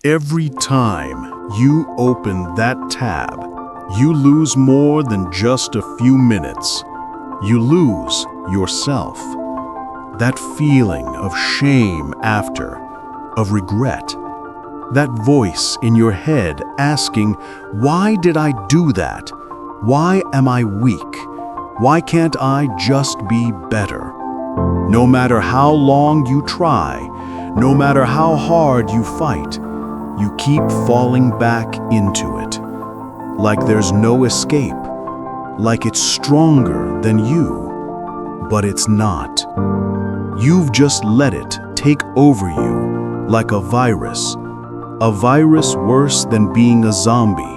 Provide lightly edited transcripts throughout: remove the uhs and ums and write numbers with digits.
Every time you open that tab, you lose more than just a few minutes. You lose yourself. That feeling of shame after, of regret. That voice in your head asking, why did I do that? Why am I weak? Why can't I just be better? No matter how long you try, no matter how hard you fight, you keep falling back into it. Like there's no escape. Like it's stronger than you. But it's not. You've just let it take over you like a virus. A virus worse than being a zombie.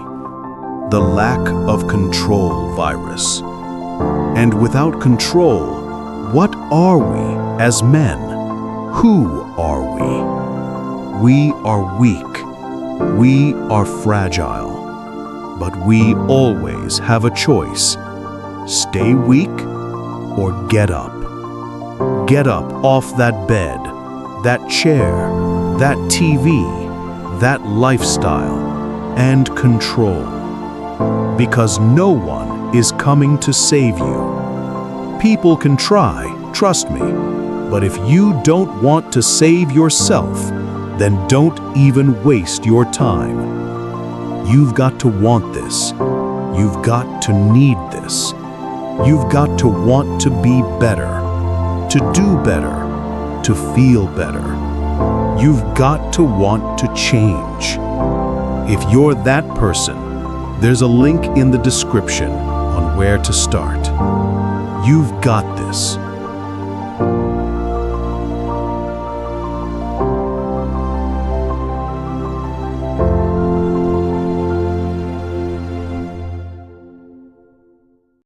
The lack of control virus. And without control, what are we as men? Who are we? We are weak. We are fragile. But we always have a choice. Stay weak or get up. Get up off that bed, that chair, that TV, that lifestyle, and control. Because no one is coming to save you. People can try, trust me, but if you don't want to save yourself, then don't even waste your time. You've got to want this. You've got to need this. You've got to want to be better, to do better, to feel better. You've got to want to change. If you're that person, there's a link in the description on where to start. You've got this.